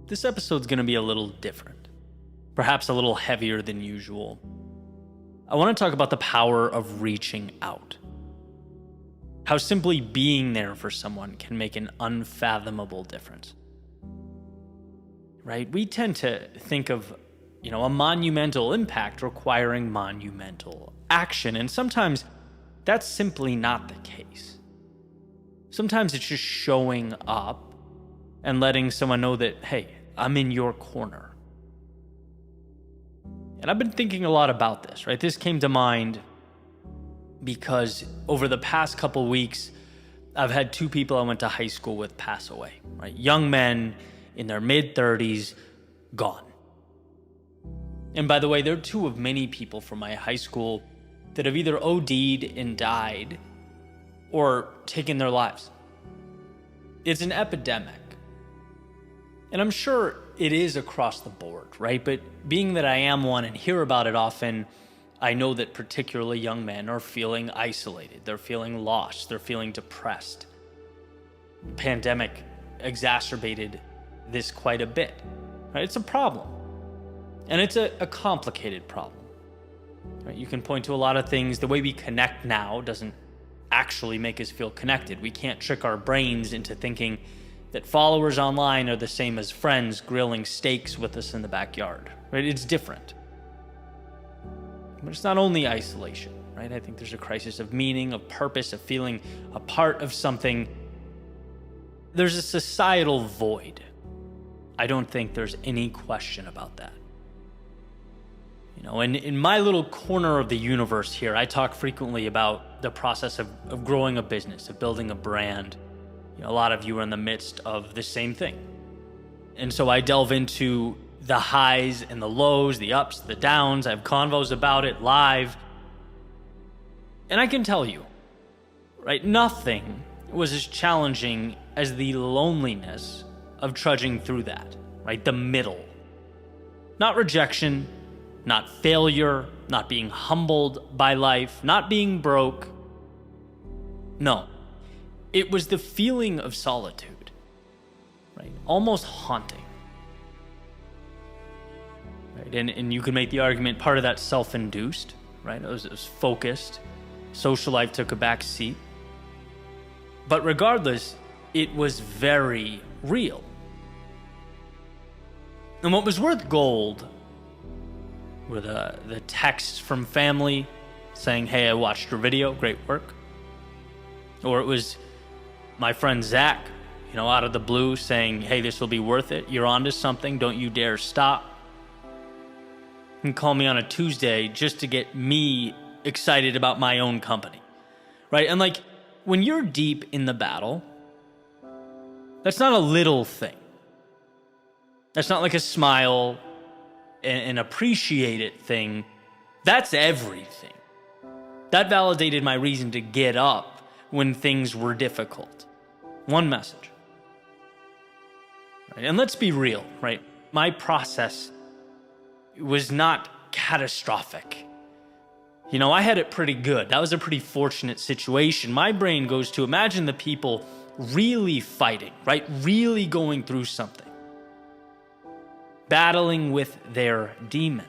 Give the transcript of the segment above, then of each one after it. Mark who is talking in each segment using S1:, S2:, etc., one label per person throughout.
S1: This episode's going to be a little different, perhaps a little heavier than usual. I want to talk about the power of reaching out. How simply being there for someone can make an unfathomable difference. Right? We tend to think of, a monumental impact requiring monumental action, and sometimes that's simply not the case. Sometimes it's just showing up and letting someone know that, hey, I'm in your corner. And I've been thinking a lot about this, right? This came to mind because over the past couple weeks, I've had two people I went to high school with pass away, right? Young men in their mid-30s, gone. And by the way, they're two of many people from my high school that have either OD'd and died or taken their lives. It's an epidemic. And I'm sure it is across the board, right? But being that I am one and hear about it often, I know that particularly young men are feeling isolated. They're feeling lost. They're feeling depressed. The pandemic exacerbated this quite a bit, right? It's a problem. And it's a complicated problem, right? You can point to a lot of things. The way we connect now doesn't actually make us feel connected. We can't trick our brains into thinking that followers online are the same as friends grilling steaks with us in the backyard, right? It's different. But it's not only isolation, right? I think there's a crisis of meaning, of purpose, of feeling a part of something. There's a societal void. I don't think there's any question about that. And in my little corner of the universe here, I talk frequently about the process of growing a business, of building a brand. A lot of you are in the midst of the same thing. And so I delve into the highs and the lows, the ups, the downs. I have convos about it live. And I can tell you, right, nothing was as challenging as the loneliness of trudging through that, right? The middle. Not rejection, not failure, not being humbled by life, not being broke. No. It was the feeling of solitude, right? Almost haunting. Right? And you could make the argument part of that self-induced, right? It was focused. Social life took a back seat. But regardless, it was very real. And what was worth gold were the texts from family saying, hey, I watched your video, great work. Or it was my friend Zach, out of the blue saying, hey, this will be worth it. You're onto something. Don't you dare stop. And call me on a Tuesday just to get me excited about my own company, right? And when you're deep in the battle, that's not a little thing. That's not like a smile and appreciate it thing. That's everything. That validated my reason to get up when things were difficult. One message. Right? And let's be real, right? My process was not catastrophic. I had it pretty good. That was a pretty fortunate situation. My brain goes to imagine the people really fighting, right? Really going through something. Battling with their demons.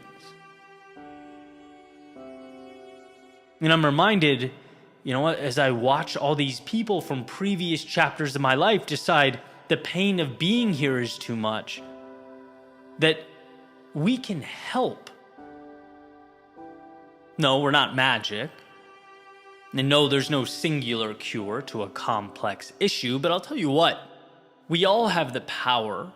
S1: And I'm reminded, as I watch all these people from previous chapters of my life decide the pain of being here is too much, that we can help. No, we're not magic. And no, there's no singular cure to a complex issue, but I'll tell you what, we all have the power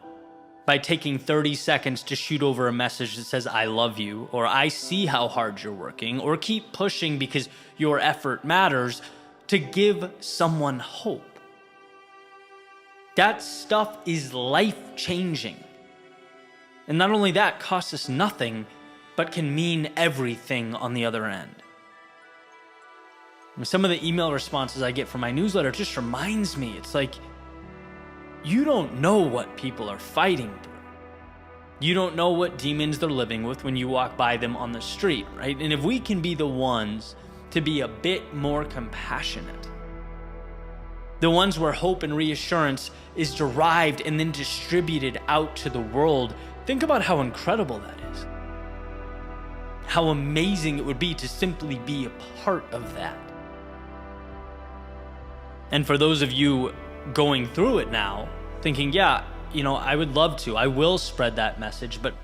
S1: by taking 30 seconds to shoot over a message that says, I love you, or I see how hard you're working, or keep pushing because your effort matters, to give someone hope. That stuff is life-changing. And not only that, costs us nothing, but can mean everything on the other end. And some of the email responses I get from my newsletter just reminds me, it's like, you don't know what people are fighting through. You don't know what demons they're living with when you walk by them on the street, right? And if we can be the ones to be a bit more compassionate, The ones where hope and reassurance is derived and then distributed out to the world. Think about how incredible that is. How amazing it would be to simply be a part of that. And for those of you going through it now, thinking, yeah, I would love to. I will spread that message, but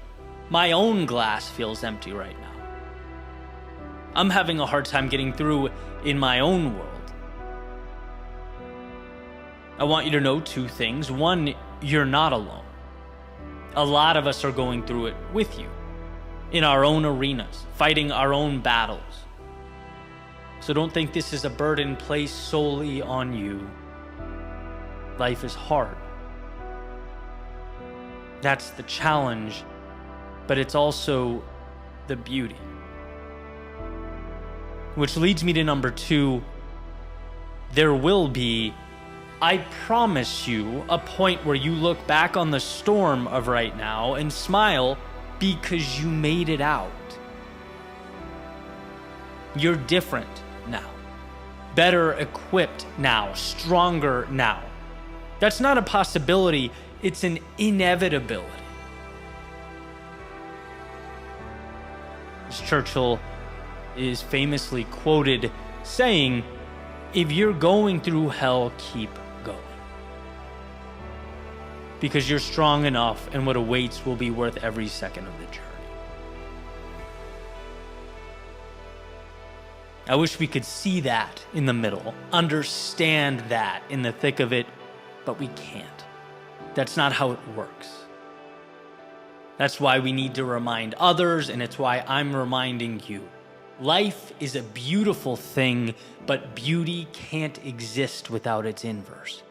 S1: my own glass feels empty right now. I'm having a hard time getting through in my own world. I want you to know two things. One, you're not alone. A lot of us are going through it with you, in our own arenas, fighting our own battles. So don't think this is a burden placed solely on you. Life is hard. That's the challenge, but it's also the beauty. Which leads me to number 2. There will be, I promise you, a point where you look back on the storm of right now and smile because you made it out. You're different now, better equipped now, stronger now. That's not a possibility, it's an inevitability. As Churchill is famously quoted saying, if you're going through hell, keep going. Because you're strong enough and what awaits will be worth every second of the journey. I wish we could see that in the middle, understand that in the thick of it, but we can't. That's not how it works. That's why we need to remind others, and it's why I'm reminding you. Life is a beautiful thing, but beauty can't exist without its inverse.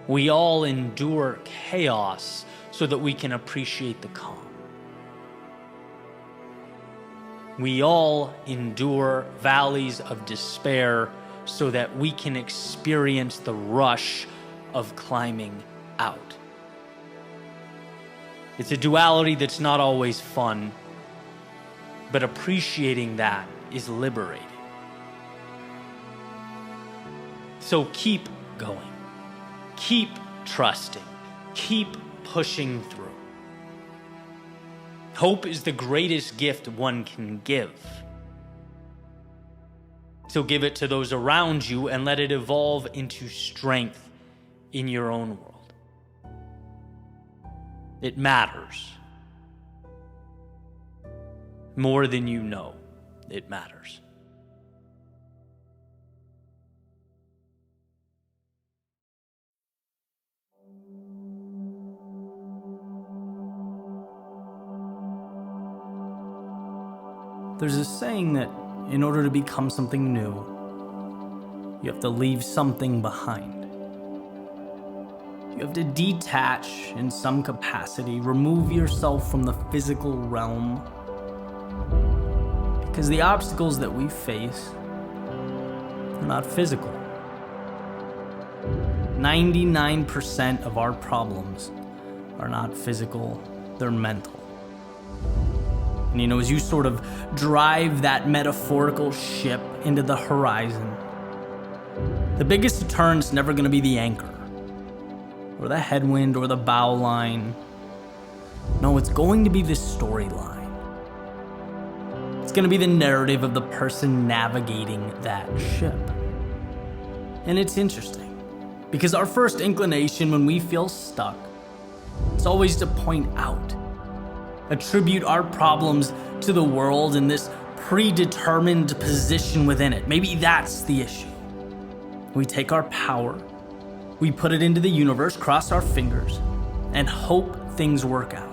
S1: We all endure chaos so that we can appreciate the calm. We all endure valleys of despair so that we can experience the rush of climbing out. It's a duality that's not always fun, but appreciating that is liberating. So keep going. Keep trusting. Keep pushing through. Hope is the greatest gift one can give. So give it to those around you and let it evolve into strength in your own world. It matters. More than you know, it matters. There's a saying that in order to become something new, you have to leave something behind. You have to detach in some capacity, remove yourself from the physical realm. Because the obstacles that we face are not physical. 99% of our problems are not physical, they're mental. And as you sort of drive that metaphorical ship into the horizon, the biggest deterrent's never going to be the anchor, or the headwind, or the bow line. No, it's going to be the storyline. It's going to be the narrative of the person navigating that ship. And it's interesting, because our first inclination when we feel stuck, it's always to point out, attribute our problems to the world and this predetermined position within it. Maybe that's the issue. We take our power, we put it into the universe, cross our fingers, and hope things work out.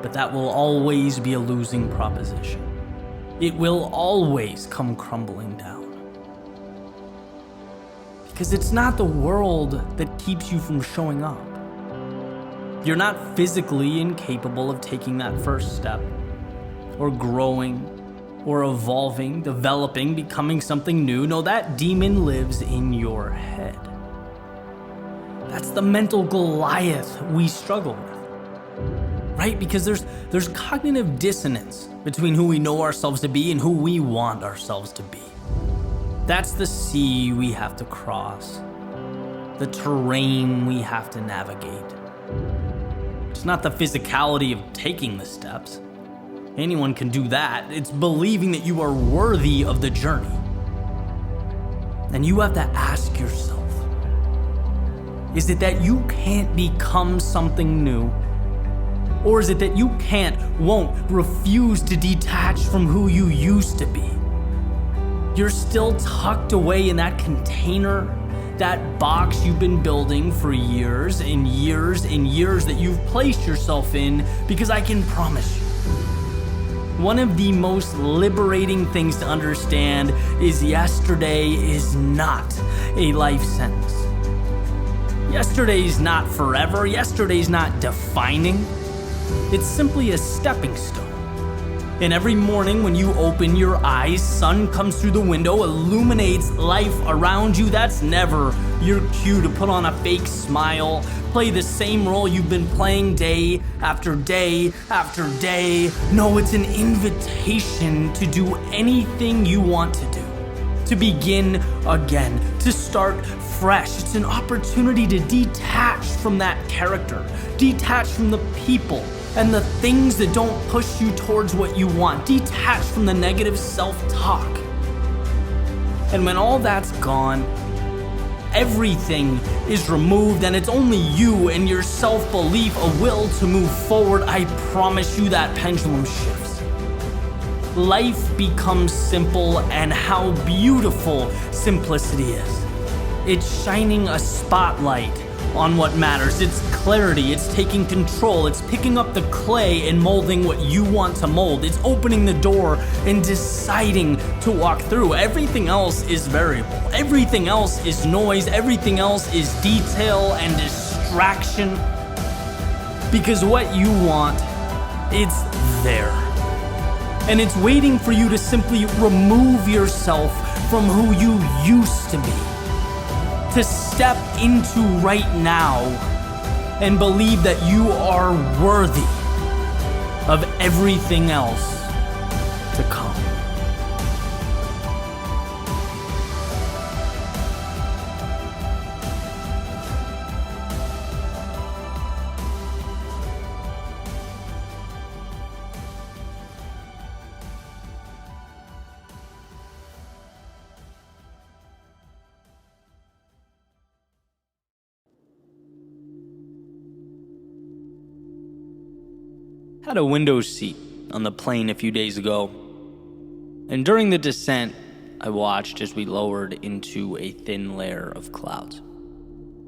S1: But that will always be a losing proposition. It will always come crumbling down. Because it's not the world that keeps you from showing up. You're not physically incapable of taking that first step, or growing, or evolving, developing, becoming something new. No, that demon lives in your head. That's the mental Goliath we struggle with, right? Because there's cognitive dissonance between who we know ourselves to be and who we want ourselves to be.
S2: That's the sea we have to cross, the terrain we have to navigate. It's not the physicality of taking the steps. Anyone can do that. It's believing that you are worthy of the journey. And you have to ask yourself, is it that you can't become something new? Or is it that you won't, refuse to detach from who you used to be? You're still tucked away in that container, that box you've been building for years and years and years that you've placed yourself in, because I can promise you, one of the most liberating things to understand is yesterday is not a life sentence. Yesterday's not forever. Yesterday's not defining. It's simply a stepping stone. And every morning when you open your eyes, sun comes through the window, illuminates life around you. That's never your cue to put on a fake smile, play the same role you've been playing day after day after day. No, it's an invitation to do anything you want to do, to begin again, to start fresh. It's an opportunity to detach from that character, detach from the people and the things that don't push you towards what you want, detach from the negative self-talk. And when all that's gone, everything is removed, and it's only you and your self-belief, a will to move forward. I promise you that pendulum shifts. Life becomes simple, and how beautiful simplicity is. It's shining a spotlight on what matters. It's clarity. It's taking control. It's picking up the clay and molding what you want to mold. It's opening the door and deciding to walk through. Everything else is variable. Everything else is noise. Everything else is detail and distraction. Because what you want, it's there. And it's waiting for you to simply remove yourself from who you used to be. To step into right now and believe that you are worthy of everything else to come.
S1: Had a window seat on the plane a few days ago, and during the descent, I watched as we lowered into a thin layer of clouds,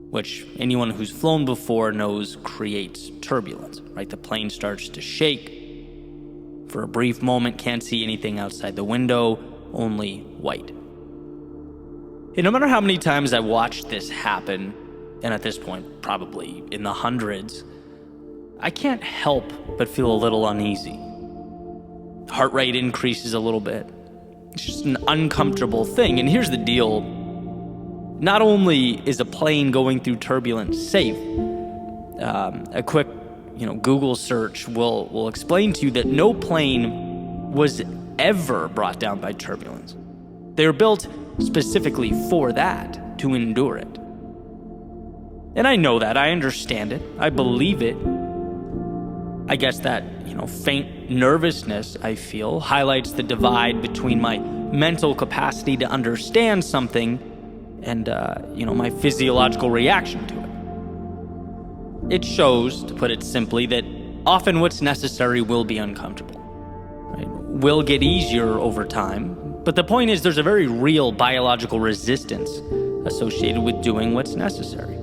S1: which anyone who's flown before knows creates turbulence, right? The plane starts to shake. For a brief moment, can't see anything outside the window, only white. And no matter how many times I watched this happen, and at this point, probably in the hundreds, I can't help but feel a little uneasy. Heart rate increases a little bit. It's just an uncomfortable thing. And here's the deal. Not only is a plane going through turbulence safe, a quick Google search will explain to you that no plane was ever brought down by turbulence. They were built specifically for that, to endure it. And I know that. I understand it. I believe it. I guess that, faint nervousness I feel highlights the divide between my mental capacity to understand something and, my physiological reaction to it. It shows, to put it simply, that often what's necessary will be uncomfortable, right? Will get easier over time, but the point is there's a very real biological resistance associated with doing what's necessary.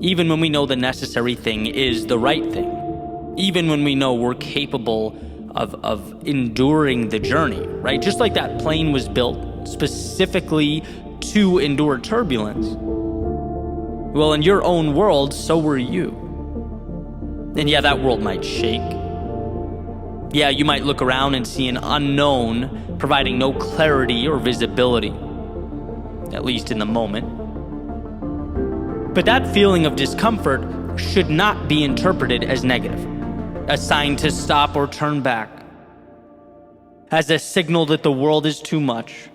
S1: Even when we know the necessary thing is the right thing. Even when we know we're capable of enduring the journey, right? Just like that plane was built specifically to endure turbulence. Well, in your own world, so were you. And yeah, that world might shake. Yeah, you might look around and see an unknown providing no clarity or visibility, at least in the moment. But that feeling of discomfort should not be interpreted as negative, a sign to stop or turn back, as a signal that the world is too much.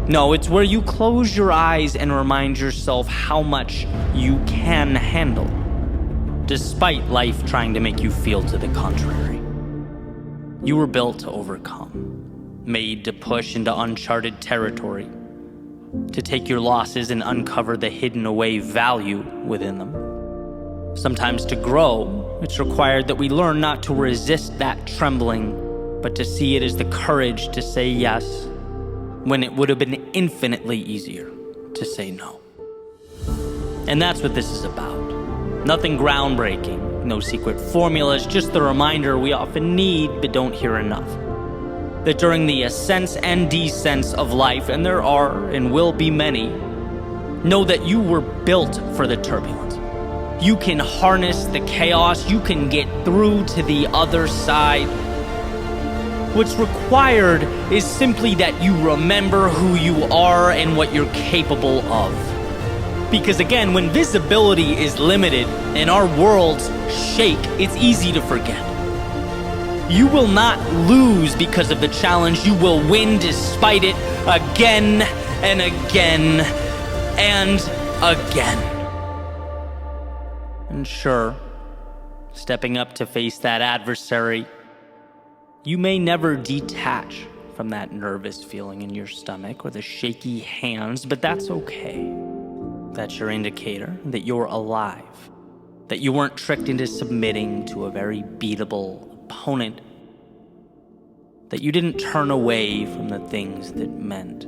S2: No, it's where you close your eyes and remind yourself how much you can handle, despite life trying to make you feel to the contrary. You were built to overcome, made to push into uncharted territory, to take your losses and uncover the hidden away value within them. Sometimes to grow, it's required that we learn not to resist that trembling, but to see it as the courage to say yes, when it would have been infinitely easier to say no. And that's what this is about. Nothing groundbreaking, no secret formulas, just the reminder we often need but don't hear enough. That during the ascents and descents of life, and there are and will be many, know that you were built for the turbulence. You can harness the chaos, you can get through to the other side. What's required is simply that you remember who you are and what you're capable of. Because again, when visibility is limited and our worlds shake, it's easy to forget. You will not lose because of the challenge. You will win despite it again and again and again. And sure, stepping up to face that adversary, you may never detach from that nervous feeling in your stomach or the shaky hands, but that's okay. That's your indicator that you're alive, that you weren't tricked into submitting to a very beatable opponent, that you didn't turn away from the things that meant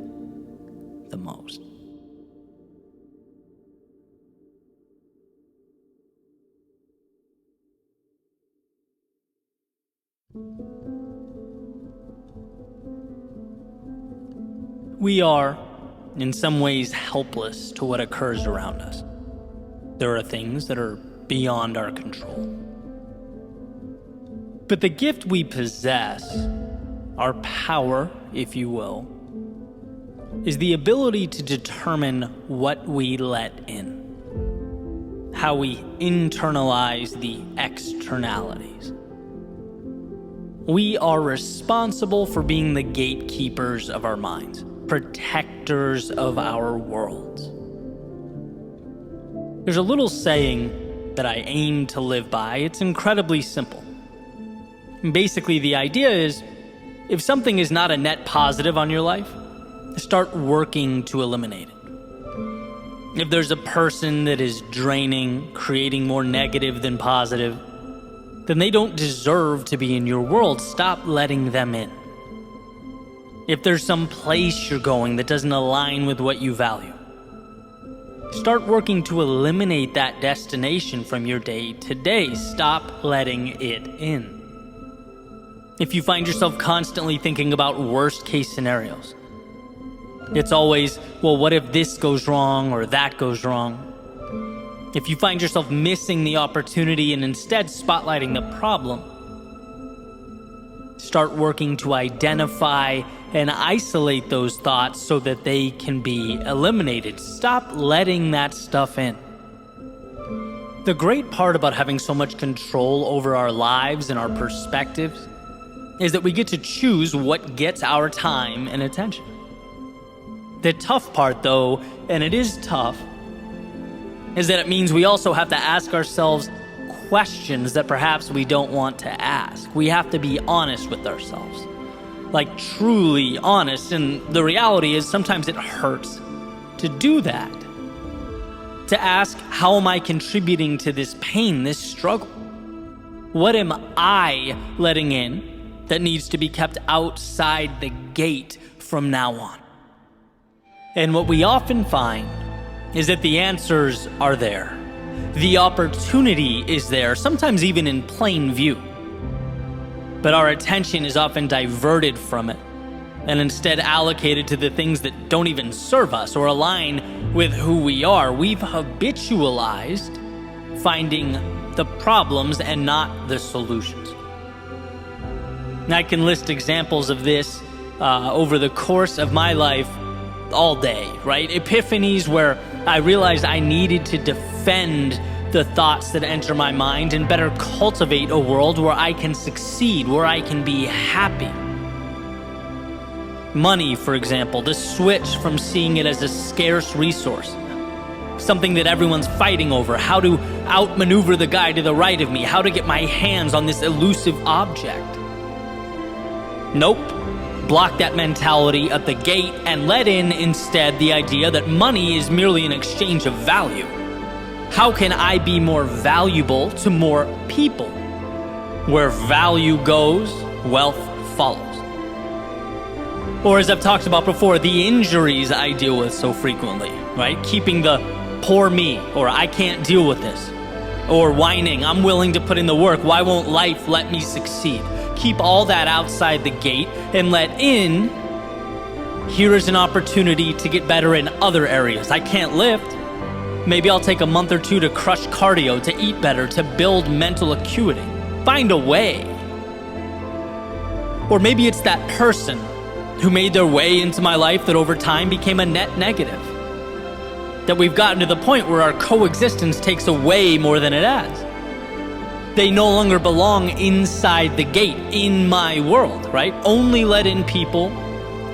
S2: the most. We are, in some ways, helpless to what occurs around us. There are things that are beyond our control. But the gift we possess, our power, if you will, is the ability to determine what we let in, how we internalize the externalities. We are responsible for being the gatekeepers of our minds, protectors of our worlds. There's a little saying that I aim to live by. It's incredibly simple. Basically, the idea is, if something is not a net positive on your life, start working to eliminate it. If there's a person that is draining, creating more negative than positive, then they don't deserve to be in your world. Stop letting them in. If there's some place you're going that doesn't align with what you value, start working to eliminate that destination from your day to day. Stop letting it in. If you find yourself constantly thinking about worst case scenarios, it's always, well, what if this goes wrong or that goes wrong? If you find yourself missing the opportunity and instead spotlighting the problem, start working to identify and isolate those thoughts so that they can be eliminated. Stop letting that stuff in. The great part about having so much control over our lives and our perspectives is that we get to choose what gets our time and attention. The tough part, though, and it is tough, is that it means we also have to ask ourselves questions that perhaps we don't want to ask. We have to be honest with ourselves, like truly honest. And the reality is sometimes it hurts to do that, to ask, how am I contributing to this pain, this struggle? What am I letting in that needs to be kept outside the gate from now on? And what we often find is that the answers are there. The opportunity is there, sometimes even in plain view. But our attention is often diverted from it and instead allocated to the things that don't even serve us or align with who we are. We've habitualized finding the problems and not the solutions. And I can list examples of this over the course of my life all day, right? Epiphanies where I realized I needed to defend the thoughts that enter my mind and better cultivate a world where I can succeed, where I can be happy.
S1: Money, for example, the switch from seeing it as a scarce resource, something that everyone's fighting over, how to outmaneuver the guy to the right of me, how to get my hands on this elusive object. Nope. Block that mentality at the gate and let in instead the idea that money is merely an exchange of value. How can I be more valuable to more people? Where value goes, wealth follows. Or as I've talked about before, the injuries I deal with so frequently, right? Keeping the poor me, or I can't deal with this, or whining, I'm willing to put in the work, why won't life let me succeed? Keep all that outside the gate and let in, here is an opportunity to get better in other areas. I can't lift. Maybe I'll take a month or two to crush cardio, to eat better, to build mental acuity. Find a way. Or maybe it's that person who made their way into my life that over time became a net negative. That we've gotten to the point where our coexistence takes away more than it adds. They no longer belong inside the gate, in my world, right? Only let in people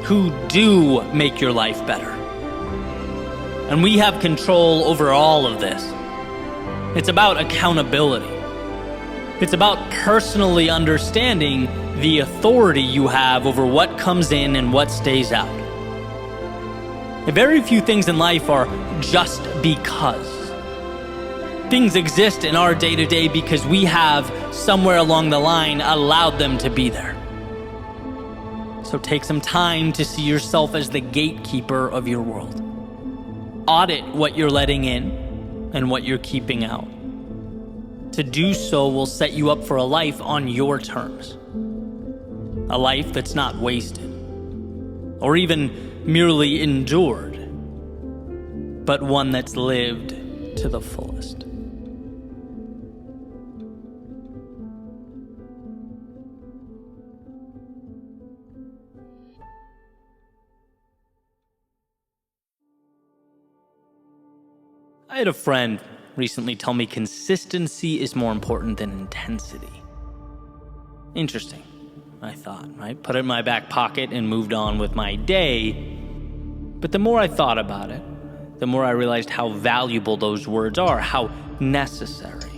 S1: who do make your life better. And we have control over all of this. It's about accountability. It's about personally understanding the authority you have over what comes in and what stays out. Very few things in life are just because. Things exist in our day-to-day because we have, somewhere along the line, allowed them to be there. So take some time to see yourself as the gatekeeper of your world. Audit what you're letting in and what you're keeping out. To do so will set you up for a life on your terms. A life that's not wasted, or even merely endured, but one that's lived to the fullest. I had a friend recently tell me consistency is more important than intensity. Interesting, I thought, right? Put it in my back pocket and moved on with my day. But the more I thought about it, the more I realized how valuable those words are, how necessary.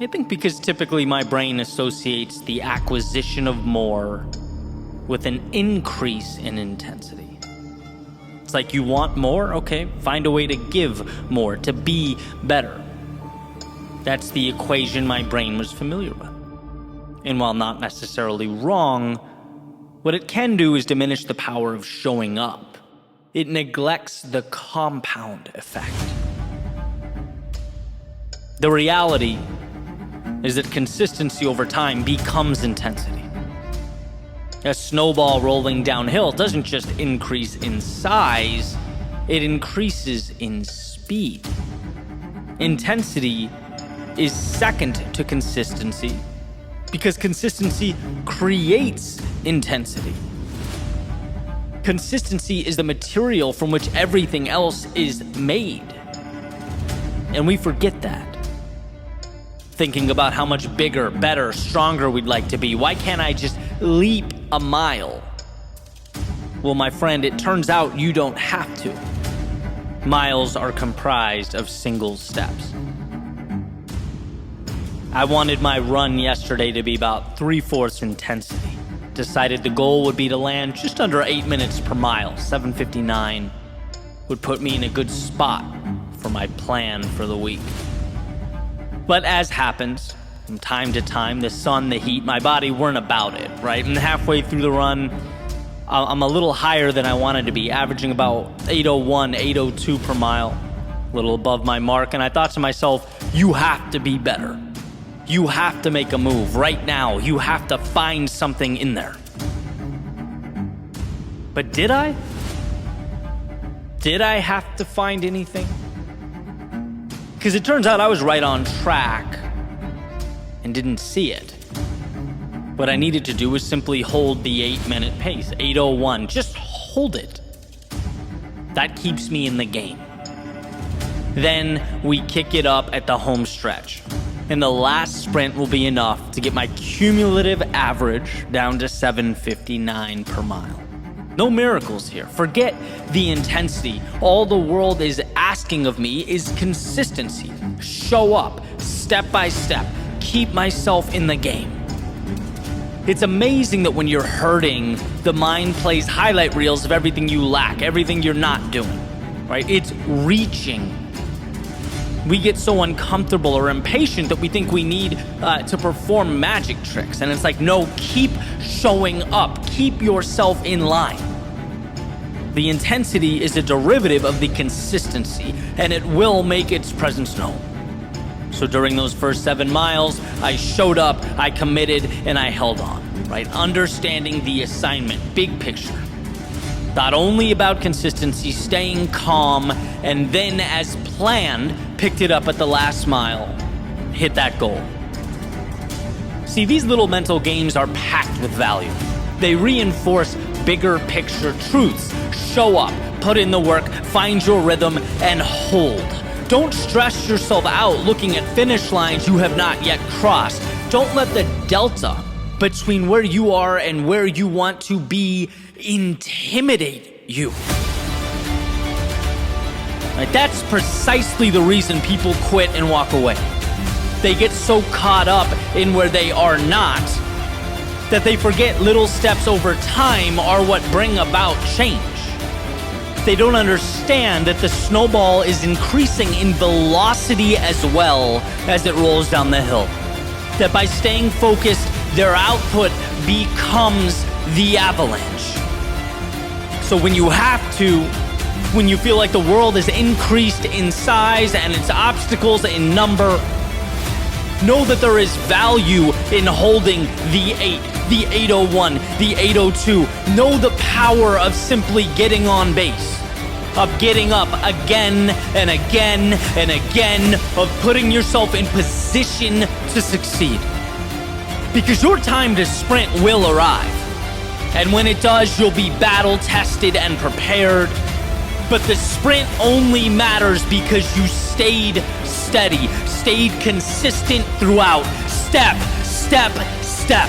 S1: I think because typically my brain associates the acquisition of more with an increase in intensity. It's like you want more, okay, find a way to give more, to be better. That's the equation my brain was familiar with. And while not necessarily wrong, what it can do is diminish the power of showing up. It neglects the compound effect. The reality is that consistency over time becomes intensity. A snowball rolling downhill doesn't just increase in size, it increases in speed. Intensity is second to consistency because consistency creates intensity. Consistency is the material from which everything else is made. And we forget that. Thinking about how much bigger, better, stronger we'd like to be. Why can't I just leap a mile? Well, my friend, it turns out you don't have to. Miles are comprised of single steps. I wanted my run yesterday to be about 3/4 intensity. Decided the goal would be to land just under 8 minutes per mile. 7:59 would put me in a good spot for my plan for the week. But as happens, from time to time, the sun, the heat, my body weren't about it, right? And halfway through the run, I'm a little higher than I wanted to be, averaging about 8:01, 8:02 per mile, a little above my mark. And I thought to myself, you have to be better. You have to make a move right now. You have to find something in there. But did I? Did I have to find anything? Because it turns out I was right on track and didn't see it. What I needed to do was simply hold the 8-minute pace, 8:01. Just hold it. That keeps me in the game. Then we kick it up at the home stretch. and the last sprint will be enough to get my cumulative average down to 7:59 per mile. No miracles here. Forget the intensity. All the world is asking of me is consistency. Show up, step by step, keep myself in the game. It's amazing that when you're hurting, the mind plays highlight reels of everything you lack, everything you're not doing, right? It's reaching. We get so uncomfortable or impatient that we think we need to perform magic tricks. And it's like, no, keep showing up. Keep yourself in line. The intensity is a derivative of the consistency, and it will make its presence known. So during those first 7 miles, I showed up, I committed, and I held on, right? Understanding the assignment, big picture. Thought only about consistency, staying calm, and then as planned, picked it up at the last mile, hit that goal. See, these little mental games are packed with value. They reinforce bigger picture truths. Show up, put in the work, find your rhythm, and hold. Don't stress yourself out looking at finish lines you have not yet crossed. Don't let the delta between where you are and where you want to be intimidate you. Right? That's precisely the reason people quit and walk away. They get so caught up in where they are not that they forget little steps over time are what bring about change. They don't understand that the snowball is increasing in velocity as well as it rolls down the hill. That by staying focused, their output becomes the avalanche. So when you feel like the world is increased in size and its obstacles in number, know that there is value in holding the 8, the 801, the 802. Know the power of simply getting on base, of getting up again and again and again, of putting yourself in position to succeed. Because your time to sprint will arrive. And when it does, you'll be battle tested and prepared. But the sprint only matters because you stayed steady, stayed consistent throughout, step, step, step.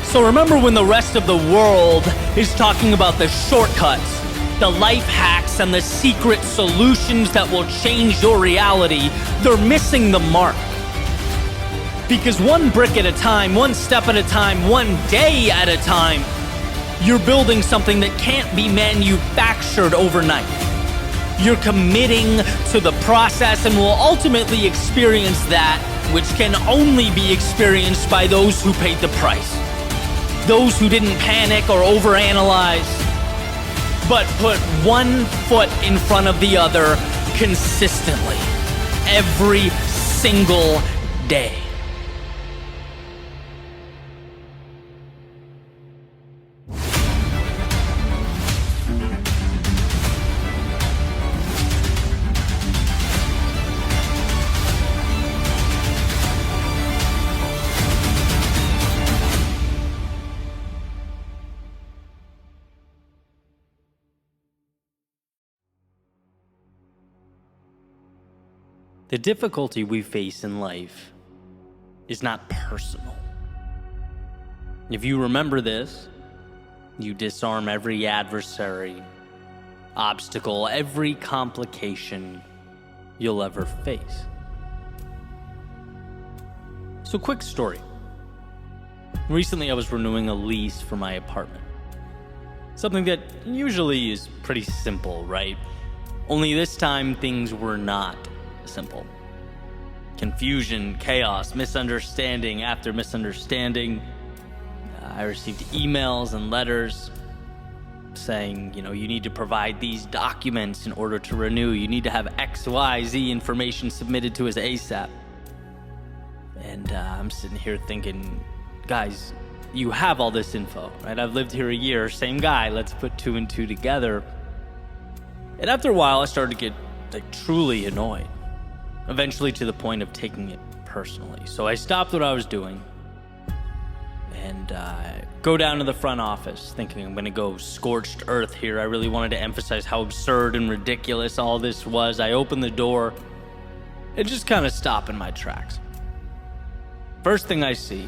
S1: So remember when the rest of the world is talking about the shortcuts, the life hacks, and the secret solutions that will change your reality, they're missing the mark. Because one brick at a time, one step at a time, one day at a time, you're building something that can't be manufactured overnight. You're committing to the process and will ultimately experience that which can only be experienced by those who paid the price. Those who didn't panic or overanalyze, but put one foot in front of the other consistently, every single day. The difficulty we face in life is not personal. If you remember this, you disarm every adversary, obstacle, every complication you'll ever face. So, quick story. Recently, I was renewing a lease for my apartment. Something that usually is pretty simple, right? Only this time, things were not simple. Confusion, chaos, misunderstanding after misunderstanding. I received emails and letters saying, you need to provide these documents in order to renew. You need to have XYZ information submitted to his Aesop. And I'm sitting here thinking, guys, you have all this info, right? I've lived here a year, same guy, let's put 2 and 2 together. And after a while, I started to get truly annoyed. Eventually to the point of taking it personally. So I stopped what I was doing and go down to the front office thinking I'm going to go scorched earth here. I really wanted to emphasize how absurd and ridiculous all this was. I opened the door and just kind of stop in my tracks. First thing I see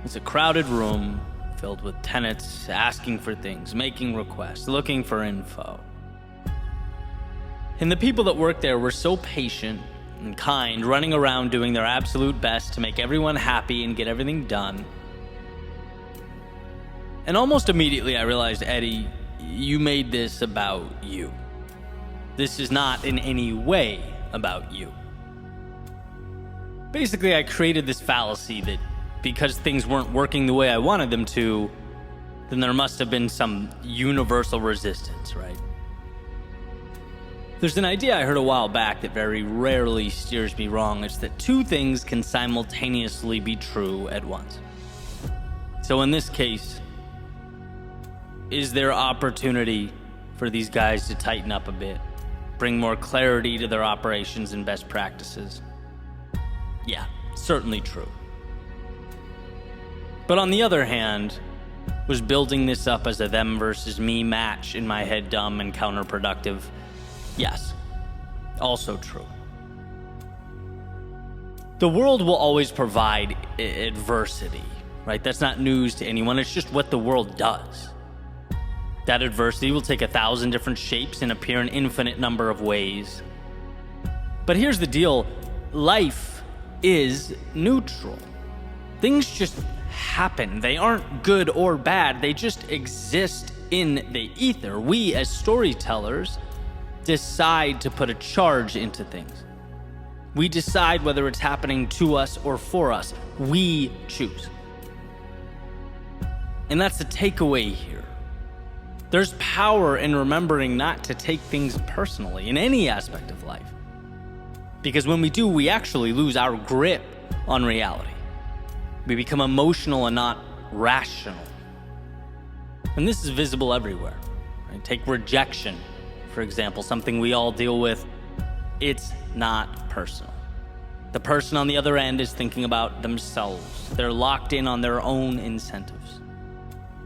S1: is a crowded room filled with tenants asking for things, making requests, looking for info. And the people that work there were so patient and kind, running around doing their absolute best to make everyone happy and get everything done. And almost immediately I realized, Eddie, you made this about you. This is not in any way about you. Basically, I created this fallacy that because things weren't working the way I wanted them to, then there must have been some universal resistance, right? There's an idea I heard a while back that very rarely steers me wrong. It's that two things can simultaneously be true at once. So in this case, is there opportunity for these guys to tighten up a bit, bring more clarity to their operations and best practices? Yeah, certainly true. But on the other hand, was building this up as a them versus me match in my head dumb and counterproductive? Yes, also true. The world will always provide adversity, right? That's not news to anyone. It's just what the world does. That adversity will take 1,000 different shapes and appear in infinite number of ways. But here's the deal. Life is neutral. Things just happen. They aren't good or bad. They just exist in the ether. We, as storytellers, decide to put a charge into things. We decide whether it's happening to us or for us. We choose. And that's the takeaway here. There's power in remembering not to take things personally in any aspect of life. Because when we do, we actually lose our grip on reality. We become emotional and not rational. And this is visible everywhere. Right? Take rejection, for example, something we all deal with. It's not personal. The person on the other end is thinking about themselves. They're locked in on their own incentives.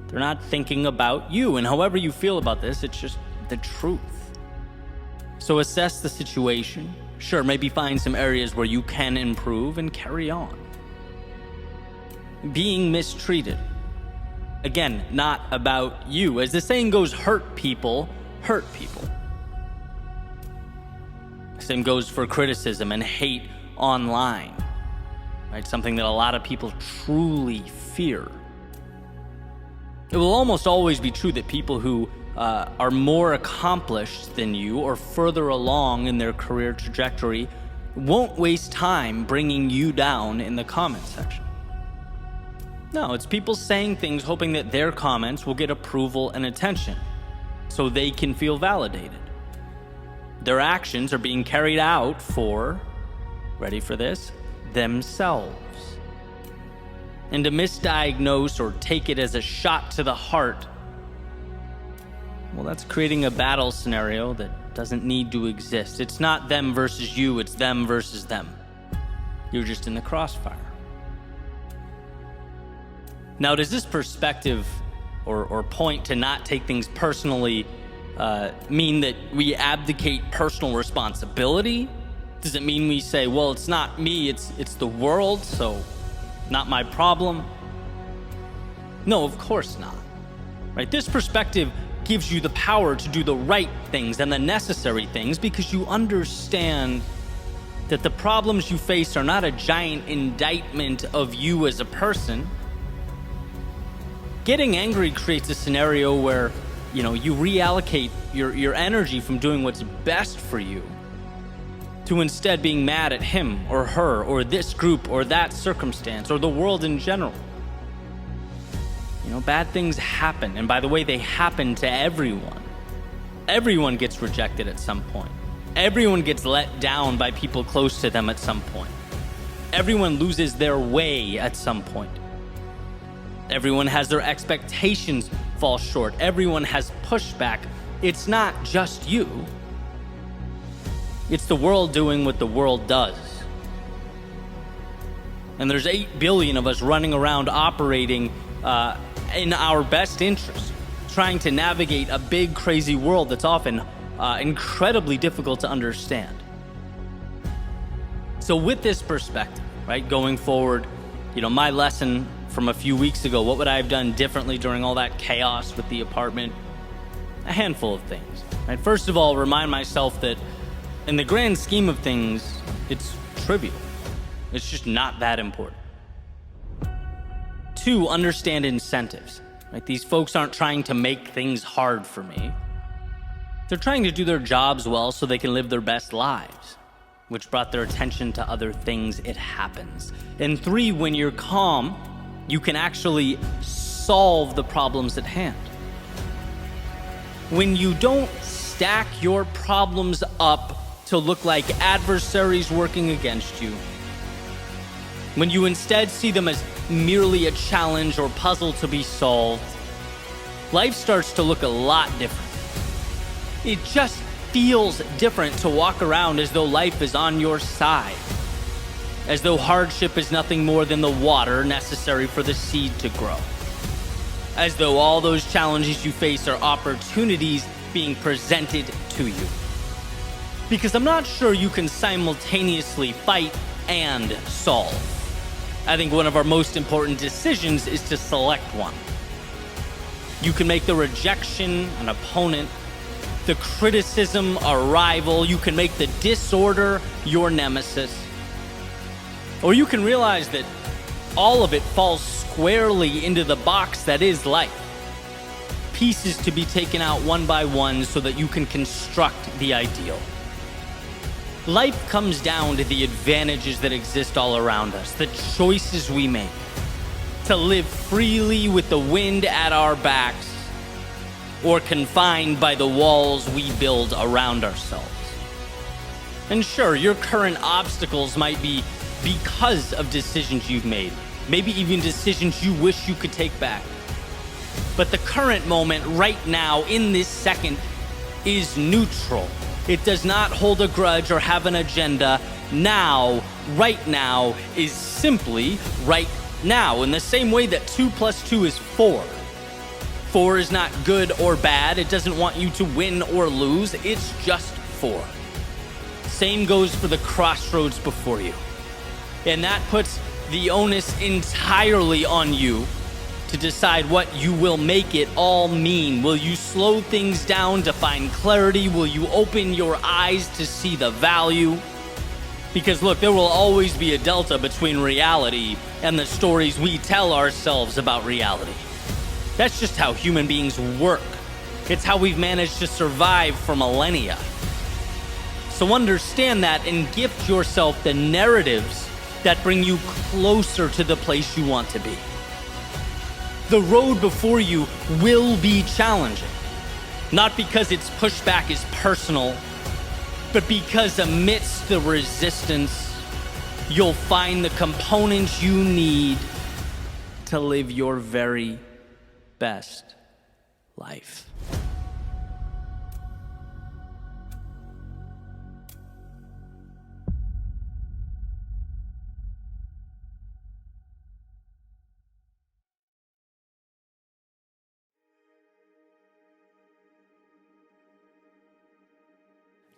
S1: They're not thinking about you. And however you feel about this, it's just the truth. So assess the situation. Sure, maybe find some areas where you can improve and carry on. Being mistreated. Again, not about you. As the saying goes, hurt people hurt people. Same goes for criticism and hate online. Right? Something that a lot of people truly fear. It will almost always be true that people who are more accomplished than you or further along in their career trajectory won't waste time bringing you down in the comment section. No, it's people saying things hoping that their comments will get approval and attention so they can feel validated. Their actions are being carried out for, ready for this, themselves. And to misdiagnose or take it as a shot to the heart, well, that's creating a battle scenario that doesn't need to exist. It's not them versus you, it's them versus them. You're just in the crossfire. Now, does this perspective or point to not take things personally mean that we abdicate personal responsibility? Does it mean we say, well, it's not me, it's the world, so not my problem? No, of course not. Right? This perspective gives you the power to do the right things and the necessary things because you understand that the problems you face are not a giant indictment of you as a person. Getting angry creates a scenario where, you reallocate your energy from doing what's best for you to instead being mad at him or her or this group or that circumstance or the world in general. Bad things happen. And by the way, they happen to everyone. Everyone gets rejected at some point. Everyone gets let down by people close to them at some point. Everyone loses their way at some point. Everyone has their expectations fall short. Everyone has pushback. It's not just you. It's the world doing what the world does. And there's 8 billion of us running around operating in our best interest, trying to navigate a big, crazy world that's often incredibly difficult to understand. So with this perspective, right? Going forward, my lesson from a few weeks ago, what would I have done differently during all that chaos with the apartment? A handful of things, right? First of all, remind myself that in the grand scheme of things, it's trivial. It's just not that important. 2, understand incentives, right? These folks aren't trying to make things hard for me. They're trying to do their jobs well so they can live their best lives, which brought their attention to other things. It happens. And 3, when you're calm, you can actually solve the problems at hand. When you don't stack your problems up to look like adversaries working against you, when you instead see them as merely a challenge or puzzle to be solved, life starts to look a lot different. It just feels different to walk around as though life is on your side, as though hardship is nothing more than the water necessary for the seed to grow, as though all those challenges you face are opportunities being presented to you. Because I'm not sure you can simultaneously fight and solve. I think one of our most important decisions is to select one. You can make the rejection an opponent, the criticism a rival. You can make the disorder your nemesis. Or you can realize that all of it falls squarely into the box that is life. Pieces to be taken out one by one so that you can construct the ideal. Life comes down to the advantages that exist all around us, the choices we make, to live freely with the wind at our backs, or confined by the walls we build around ourselves. And sure, your current obstacles might be because of decisions you've made, maybe even decisions you wish you could take back. But the current moment, right now, in this second, is neutral. It does not hold a grudge or have an agenda. Now, right now, is simply right now, in the same way that 2 + 2 is 4. 4 is not good or bad. It doesn't want you to win or lose. It's just 4. Same goes for the crossroads before you. And that puts the onus entirely on you to decide what you will make it all mean. Will you slow things down to find clarity? Will you open your eyes to see the value? Because look, there will always be a delta between reality and the stories we tell ourselves about reality. That's just how human beings work. It's how we've managed to survive for millennia. So understand that and gift yourself the narratives that bring you closer to the place you want to be. The road before you will be challenging, not because its pushback is personal, but because amidst the resistance, you'll find the components you need to live your very best life.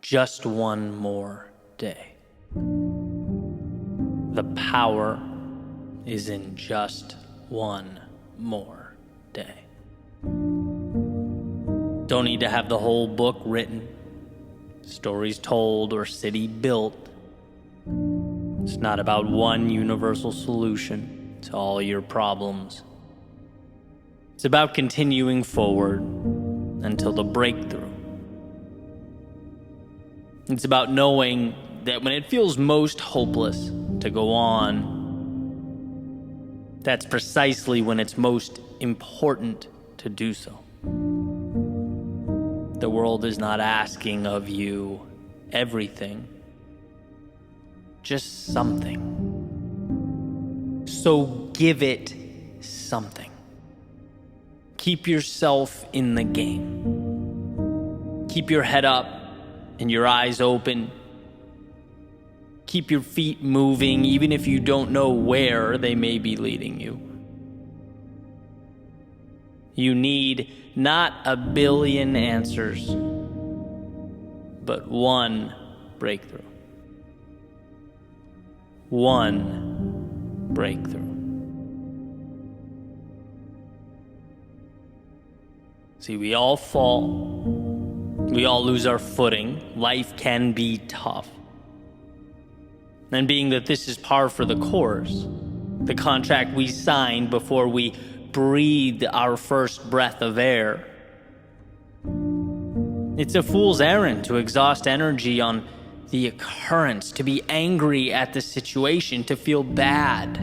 S1: Just one more day. The power is in just one more day. Don't need to have the whole book written, stories told, or city built. It's not about one universal solution to all your problems. It's about continuing forward until the breakthrough. It's about knowing that when it feels most hopeless to go on, that's precisely when it's most important to do so. The world is not asking of you everything, just something. So give it something. Keep yourself in the game. Keep your head up and your eyes open. Keep your feet moving, even if you don't know where they may be leading you. You need not a billion answers, but one breakthrough. One breakthrough. See, we all fall. We all lose our footing. Life can be tough. And being that this is par for the course, the contract we signed before we breathed our first breath of air, it's a fool's errand to exhaust energy on the occurrence, to be angry at the situation, to feel bad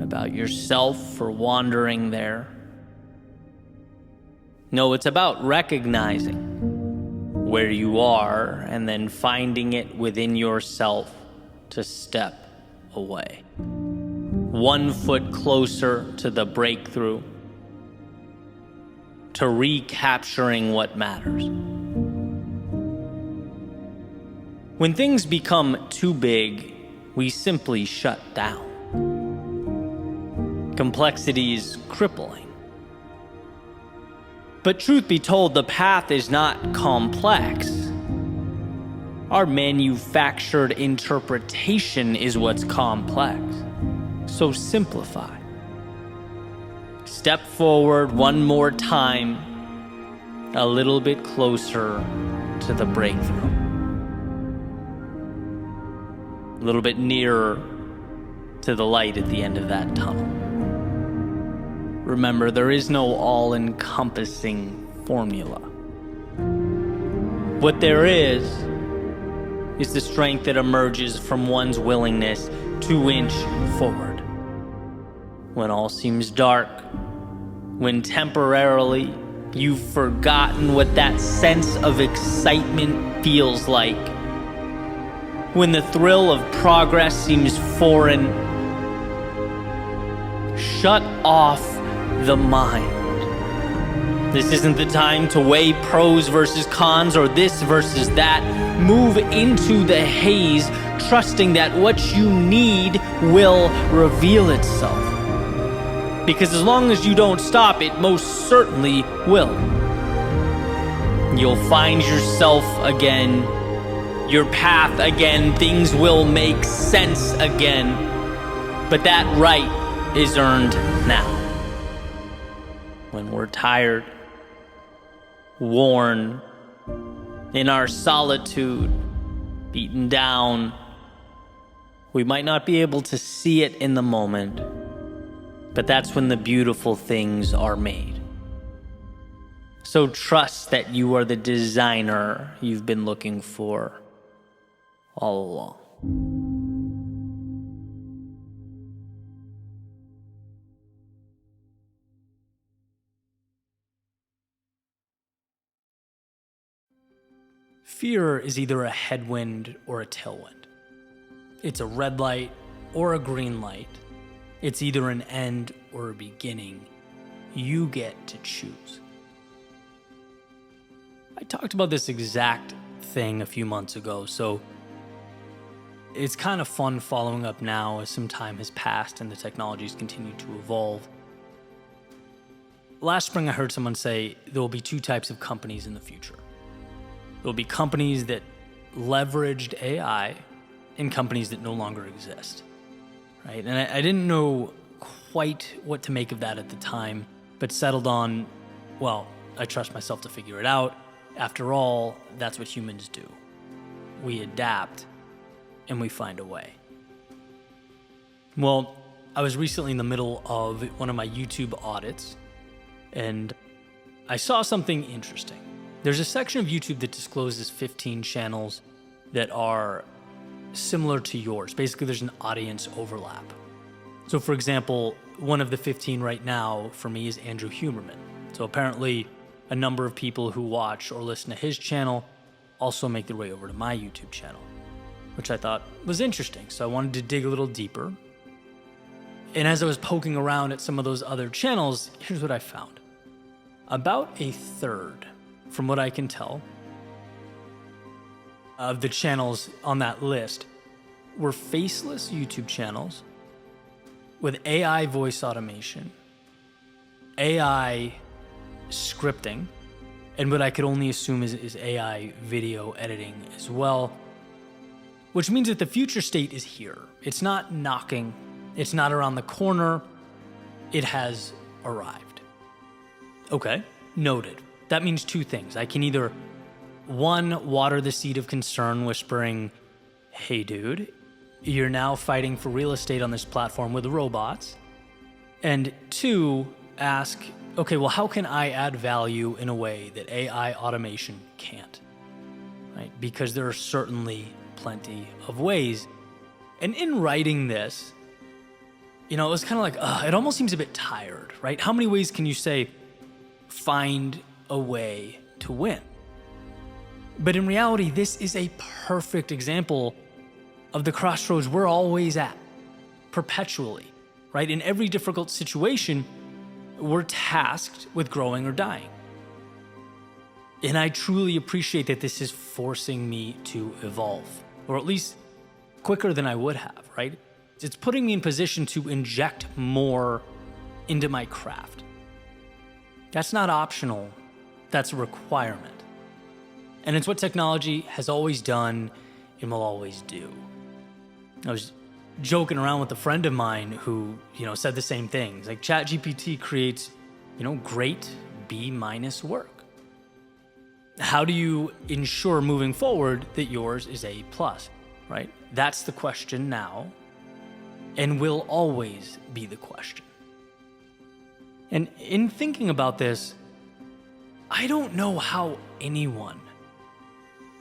S1: about yourself for wandering there. No, it's about recognizing where you are and then finding it within yourself to step away. 1 foot closer to the breakthrough, to recapturing what matters. When things become too big, we simply shut down. Complexity is crippling. But truth be told, the path is not complex. Our manufactured interpretation is what's complex. So simplify. Step forward one more time, a little bit closer to the breakthrough. A little bit nearer to the light at the end of that tunnel. Remember, there is no all-encompassing formula. What there is the strength that emerges from one's willingness to inch forward. When all seems dark, when temporarily you've forgotten what that sense of excitement feels like, when the thrill of progress seems foreign, shut off the mind. This isn't the time to weigh pros versus cons or this versus that. Move into the haze, trusting that what you need will reveal itself. Because as long as you don't stop, it most certainly will. You'll find yourself again, your path again, things will make sense again. But that right is earned now. When we're tired, worn, in our solitude, beaten down, we might not be able to see it in the moment, but that's when the beautiful things are made. So trust that you are the designer you've been looking for all along.
S2: Fear is either a headwind or a tailwind. It's a red light or a green light. It's either an end or a beginning. You get to choose. I talked about this exact thing a few months ago, so it's kind of fun following up now as some time has passed and the technologies continue to evolve. Last spring, I heard someone say there will be 2 types of companies in the future. There will be companies that leveraged AI and companies that no longer exist, right? And I didn't know quite what to make of that at the time, but settled on, well, I trust myself to figure it out. After all, that's what humans do. We adapt and we find a way. Well, I was recently in the middle of one of my YouTube audits, and I saw something interesting. There's a section of YouTube that discloses 15 channels that are similar to yours. Basically, there's an audience overlap. So for example, one of the 15 right now for me is Andrew Huberman. So apparently a number of people who watch or listen to his channel also make their way over to my YouTube channel, which I thought was interesting. So I wanted to dig a little deeper. And as I was poking around at some of those other channels, here's what I found. About a third, from what I can tell, of the channels on that list were faceless YouTube channels with AI voice automation, AI scripting, and what I could only assume is AI video editing as well, which means that the future state is here. It's not knocking, It's not around the corner. It has arrived. Okay, noted. That means two things. I can either, one, water the seed of concern, whispering, hey dude, you're now fighting for real estate on this platform with robots. And two, ask, okay, well, how can I add value in a way that AI automation can't? Right? Because there are certainly plenty of ways. And in writing this, it was kind of like, it almost seems a bit tired, right? How many ways can you say, find a way to win? But in reality, this is a perfect example of the crossroads we're always at, perpetually, right? In every difficult situation, we're tasked with growing or dying. And I truly appreciate that this is forcing me to evolve, or at least quicker than I would have, right? It's putting me in position to inject more into my craft. That's not optional, that's a requirement. And it's what technology has always done and will always do. I was joking around with a friend of mine who, said the same things. Like ChatGPT creates, great B- work. How do you ensure moving forward that yours is A+, right? That's the question now, and will always be the question. And in thinking about this, I don't know how anyone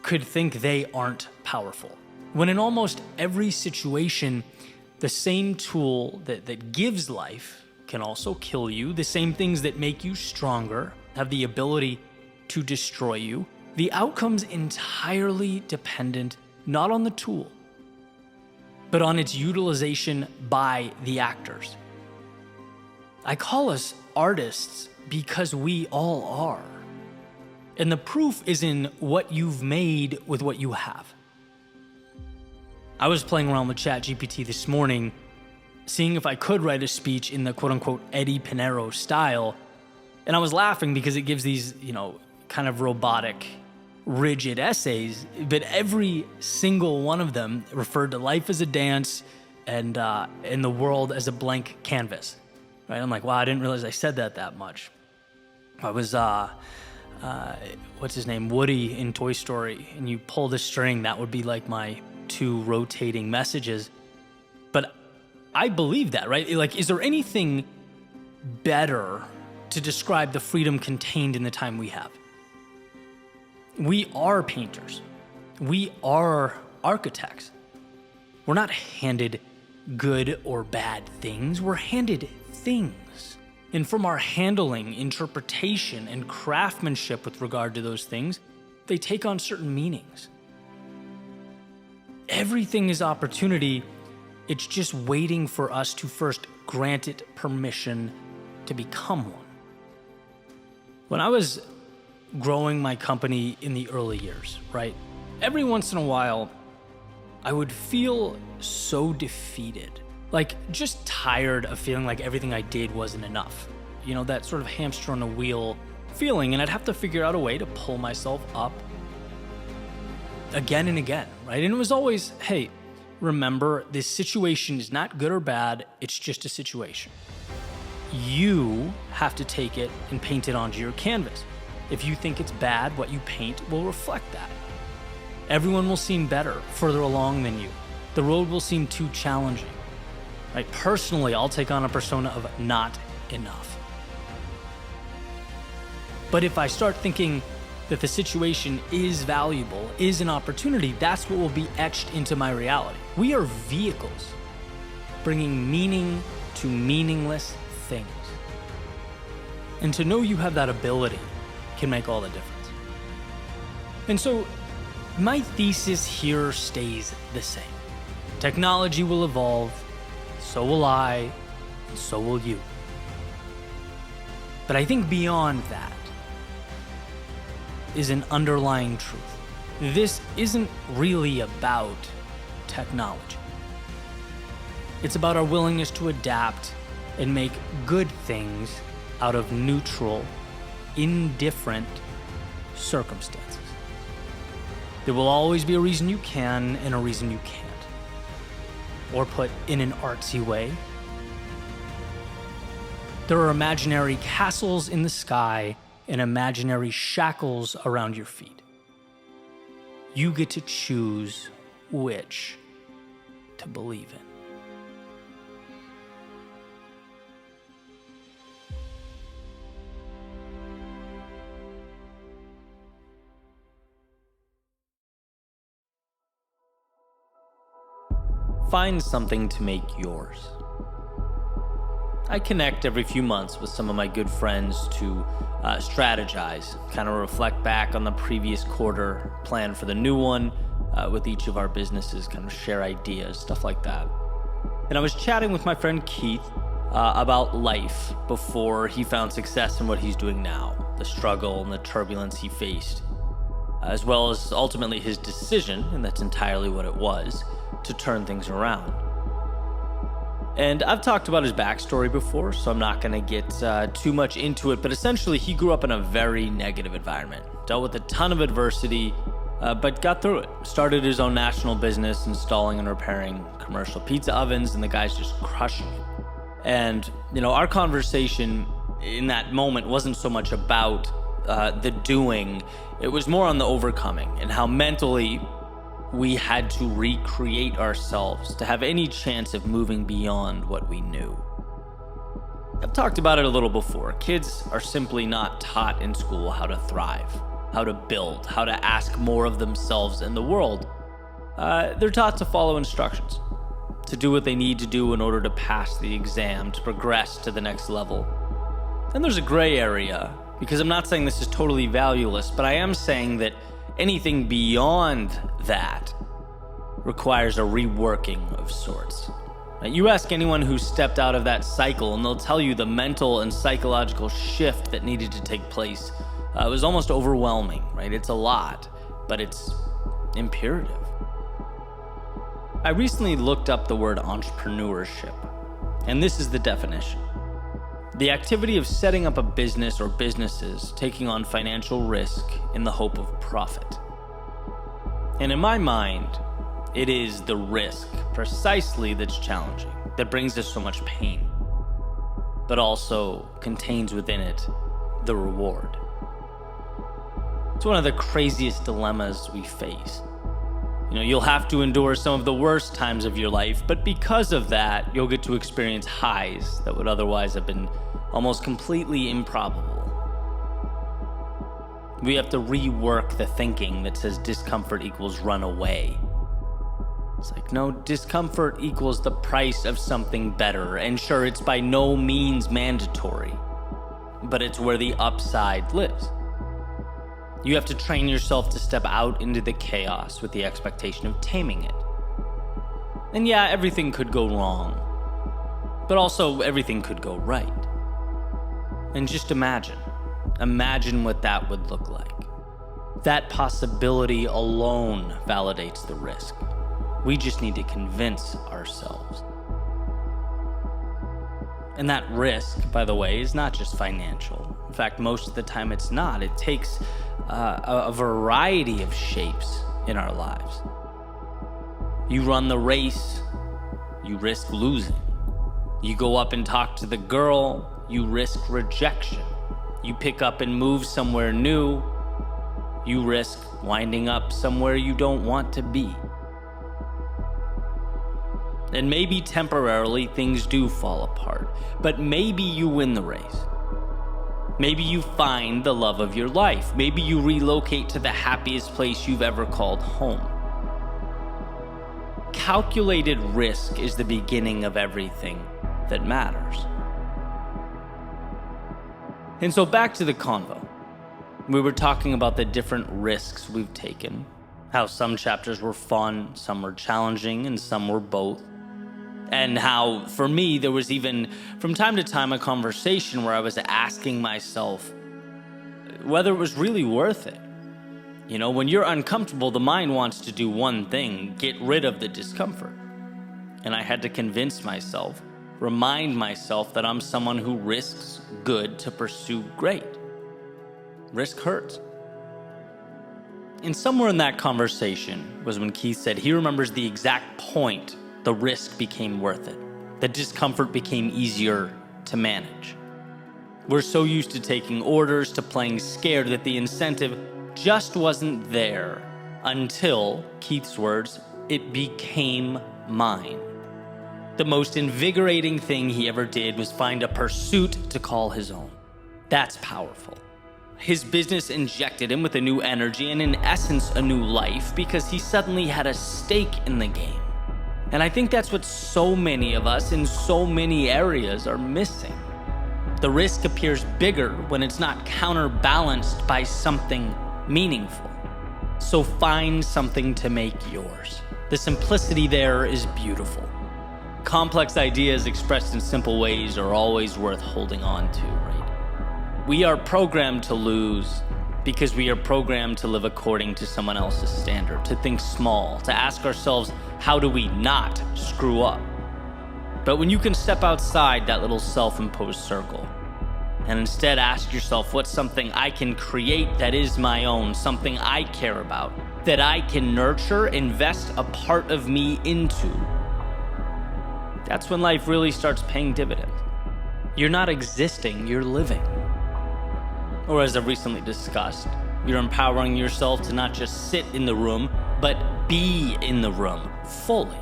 S2: could think they aren't powerful, when in almost every situation, the same tool that gives life can also kill you. The same things that make you stronger have the ability to destroy you. The outcome's entirely dependent not on the tool, but on its utilization by the actors. I call us artists because we all are. And the proof is in what you've made with what you have. I was playing around with ChatGPT this morning, seeing if I could write a speech in the quote-unquote Eddie Pinero style, and I was laughing because it gives these, kind of robotic, rigid essays, but every single one of them referred to life as a dance and the world as a blank canvas. Right? I'm like, wow, I didn't realize I said that much. I was, what's his name, Woody in Toy Story, and you pull the string, that would be like my 2 rotating messages. But I believe that, right? Like, is there anything better to describe the freedom contained in the time we have? We are painters. We are architects. We're not handed good or bad things. We're handed things. And from our handling, interpretation, and craftsmanship with regard to those things, they take on certain meanings. Everything is opportunity. It's just waiting for us to first grant it permission to become one. When I was growing my company in the early years, right? Every once in a while, I would feel so defeated, like just tired of feeling like everything I did wasn't enough. That sort of hamster on a wheel feeling, and I'd have to figure out a way to pull myself up again and again, right? And it was always, hey, remember, this situation is not good or bad, it's just a situation. You have to take it and paint it onto your canvas. If you think it's bad, what you paint will reflect that. Everyone will seem better further along than you. The road will seem too challenging. Right? Personally, I'll take on a persona of not enough. But if I start thinking that the situation is valuable, is an opportunity, that's what will be etched into my reality. We are vehicles bringing meaning to meaningless things. And to know you have that ability can make all the difference. And so my thesis here stays the same. Technology will evolve, so will I, and so will you. But I think beyond that is an underlying truth. This isn't really about technology. It's about our willingness to adapt and make good things out of neutral, indifferent circumstances. There will always be a reason you can and a reason you can't. Or put in an artsy way, there are imaginary castles in the sky and imaginary shackles around your feet. You get to choose which to believe in. Find something to make yours. I connect every few months with some of my good friends to strategize, kind of reflect back on the previous quarter, plan for the new one with each of our businesses, kind of share ideas, stuff like that. And I was chatting with my friend Keith about life before he found success in what he's doing now, the struggle and the turbulence he faced, as well as ultimately his decision, and that's entirely what it was, to turn things around. And I've talked about his backstory before, so I'm not going to get too much into it, but essentially he grew up in a very negative environment, dealt with a ton of adversity, but got through it. Started his own national business, installing and repairing commercial pizza ovens, and the guy's just crushing it. And, our conversation in that moment wasn't so much about the doing, it was more on the overcoming and how mentally we had to recreate ourselves to have any chance of moving beyond what we knew. I've talked about it a little before. Kids are simply not taught in school how to thrive, how to build, how to ask more of themselves in the world. They're taught to follow instructions, to do what they need to do in order to pass the exam, to progress to the next level. And there's a gray area, because I'm not saying this is totally valueless, but I am saying that anything beyond that requires a reworking of sorts. Now, you ask anyone who stepped out of that cycle, and they'll tell you the mental and psychological shift that needed to take place was almost overwhelming, right? It's a lot, but it's imperative. I recently looked up the word entrepreneurship, and this is the definition. The activity of setting up a business or businesses, taking on financial risk in the hope of profit. And in my mind, it is the risk precisely that's challenging, that brings us so much pain, but also contains within it the reward. It's one of the craziest dilemmas we face. You'll have to endure some of the worst times of your life, but because of that, you'll get to experience highs that would otherwise have been almost completely improbable. We have to rework the thinking that says discomfort equals run away. It's like, no, discomfort equals the price of something better, and sure, it's by no means mandatory, but it's where the upside lives. You have to train yourself to step out into the chaos with the expectation of taming it. And yeah, everything could go wrong, but also everything could go right. And just imagine what that would look like. That possibility alone validates the risk. We just need to convince ourselves. And that risk, by the way, is not just financial. In fact, most of the time it's not. It takes a variety of shapes in our lives. You run the race, you risk losing. You go up and talk to the girl, you risk rejection. You pick up and move somewhere new, you risk winding up somewhere you don't want to be. And maybe temporarily things do fall apart, but maybe you win the race. Maybe you find the love of your life. Maybe you relocate to the happiest place you've ever called home. Calculated risk is the beginning of everything that matters. And so back to the convo. We were talking about the different risks we've taken, how some chapters were fun, some were challenging, and some were both. And how, for me, there was even, from time to time, a conversation where I was asking myself whether it was really worth it. When you're uncomfortable, the mind wants to do one thing, get rid of the discomfort. And I had to convince myself, remind myself that I'm someone who risks good to pursue great. Risk hurts. And somewhere in that conversation was when Keith said he remembers the exact point
S1: the risk became worth it. The discomfort became easier to manage. We're so used to taking orders, to playing scared, that the incentive just wasn't there until, Keith's words, it became mine. The most invigorating thing he ever did was find a pursuit to call his own. That's powerful. His business injected him with a new energy and, in essence, a new life, because he suddenly had a stake in the game. And I think that's what so many of us in so many areas are missing. The risk appears bigger when it's not counterbalanced by something meaningful. So find something to make yours. The simplicity there is beautiful. Complex ideas expressed in simple ways are always worth holding on to, right? We are programmed to lose because we are programmed to live according to someone else's standard, to think small, to ask ourselves, how do we not screw up? But when you can step outside that little self-imposed circle and instead ask yourself, what's something I can create that is my own, something I care about, that I can nurture, invest a part of me into, that's when life really starts paying dividends. You're not existing, you're living. Or as I've recently discussed, you're empowering yourself to not just sit in the room, but be in the room fully.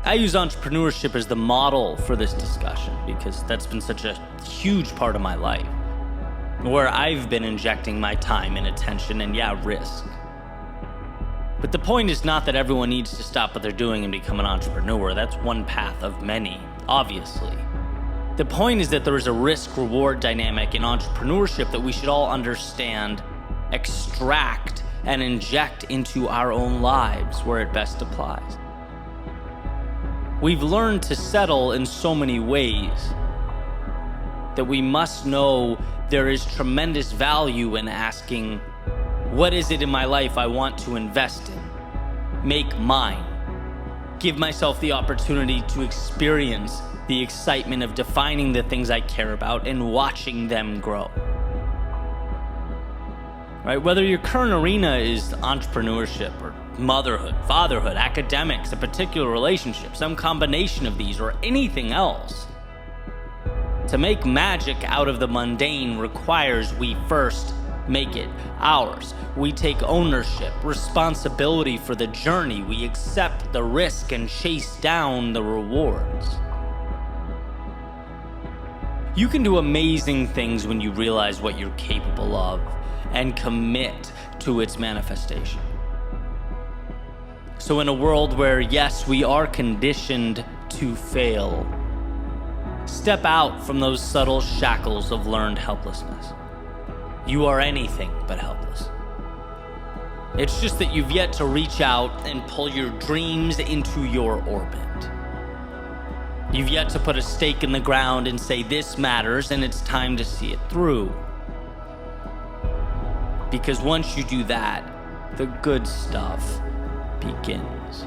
S1: I use entrepreneurship as the model for this discussion because that's been such a huge part of my life, where I've been injecting my time and attention and, risk. But the point is not that everyone needs to stop what they're doing and become an entrepreneur. That's one path of many, obviously. The point is that there is a risk-reward dynamic in entrepreneurship that we should all understand, extract, and inject into our own lives where it best applies. We've learned to settle in so many ways that we must know there is tremendous value in asking, what is it in my life I want to invest in? Make mine. Give myself the opportunity to experience the excitement of defining the things I care about and watching them grow. Right? Whether your current arena is entrepreneurship or motherhood, fatherhood, academics, a particular relationship, some combination of these, or anything else, to make magic out of the mundane requires we first make it ours. We take ownership, responsibility for the journey. We accept the risk and chase down the rewards. You can do amazing things when you realize what you're capable of and commit to its manifestation. So in a world where, yes, we are conditioned to fail, step out from those subtle shackles of learned helplessness. You are anything but helpless. It's just that you've yet to reach out and pull your dreams into your orbit. You've yet to put a stake in the ground and say, this matters and it's time to see it through. Because once you do that, the good stuff begins.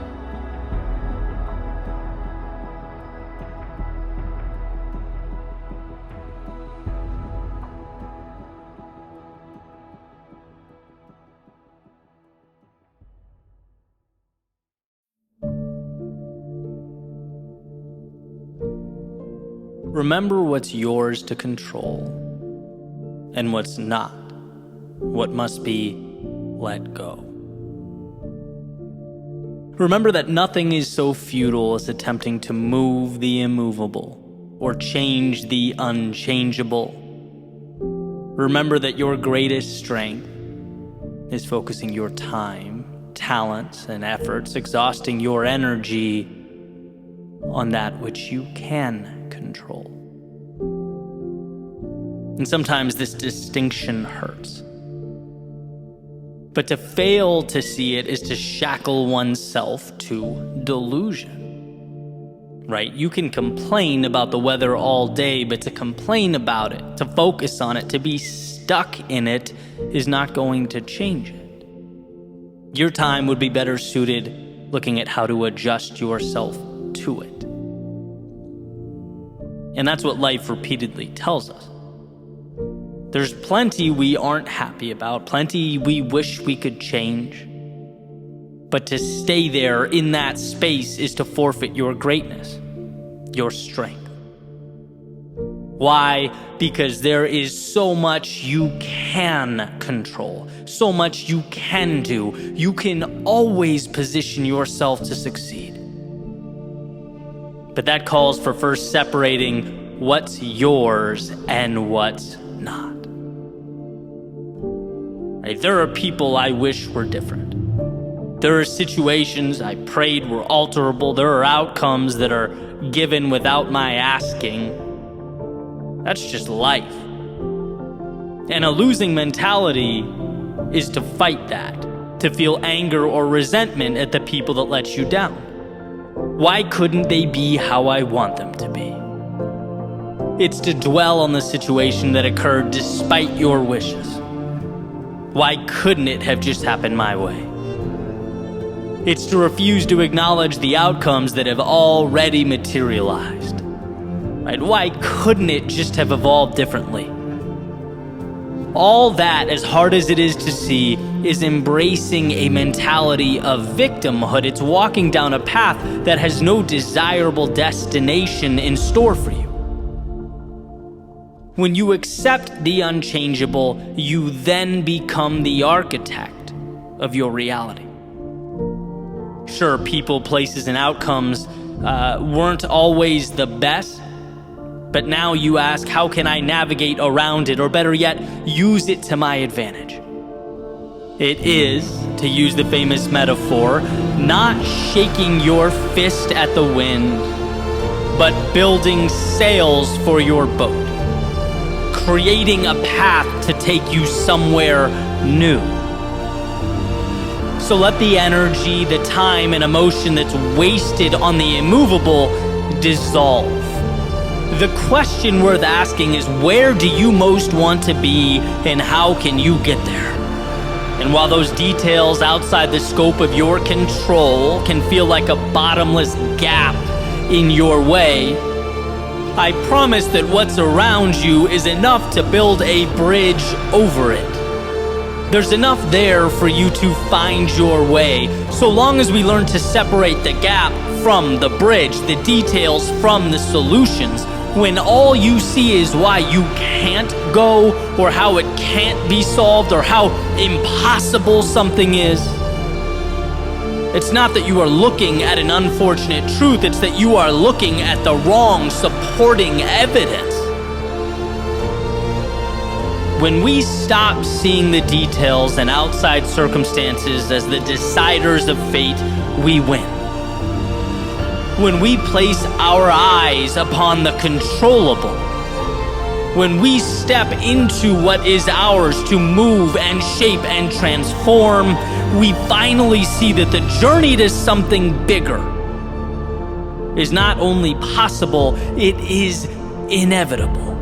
S1: Remember what's yours to control and what's not, what must be let go. Remember that nothing is so futile as attempting to move the immovable or change the unchangeable. Remember that your greatest strength is focusing your time, talents, and efforts, exhausting your energy on that which you can control. And sometimes this distinction hurts. But to fail to see it is to shackle oneself to delusion. Right? You can complain about the weather all day, but to complain about it, to focus on it, to be stuck in it is not going to change it. Your time would be better suited looking at how to adjust yourself to it. And that's what life repeatedly tells us. There's plenty we aren't happy about, plenty we wish we could change. But to stay there in that space is to forfeit your greatness, your strength. Why? Because there is so much you can control, so much you can do. You can always position yourself to succeed. But that calls for first separating what's yours and what's not. Right? There are people I wish were different. There are situations I prayed were alterable. There are outcomes that are given without my asking. That's just life. And a losing mentality is to fight that, to feel anger or resentment at the people that let you down. Why couldn't they be how I want them to be? It's to dwell on the situation that occurred despite your wishes. Why couldn't it have just happened my way? It's to refuse to acknowledge the outcomes that have already materialized. Right? Why couldn't it just have evolved differently? All that, as hard as it is to see, is embracing a mentality of victimhood. It's walking down a path that has no desirable destination in store for you. When you accept the unchangeable, you then become the architect of your reality. Sure, people, places, and outcomes weren't always the best, but now you ask, how can I navigate around it, or better yet, use it to my advantage? It is, to use the famous metaphor, not shaking your fist at the wind, but building sails for your boat, creating a path to take you somewhere new. So let the energy, the time, and emotion that's wasted on the immovable dissolve. The question worth asking is, where do you most want to be, and how can you get there? And while those details outside the scope of your control can feel like a bottomless gap in your way, I promise that what's around you is enough to build a bridge over it. There's enough there for you to find your way, so long as we learn to separate the gap from the bridge, the details from the solutions. When all you see is why you can't go, or how it can't be solved, or how impossible something is, it's not that you are looking at an unfortunate truth, it's that you are looking at the wrong supporting evidence. When we stop seeing the details and outside circumstances as the deciders of fate, we win. When we place our eyes upon the controllable, when we step into what is ours to move and shape and transform, we finally see that the journey to something bigger is not only possible, it is inevitable.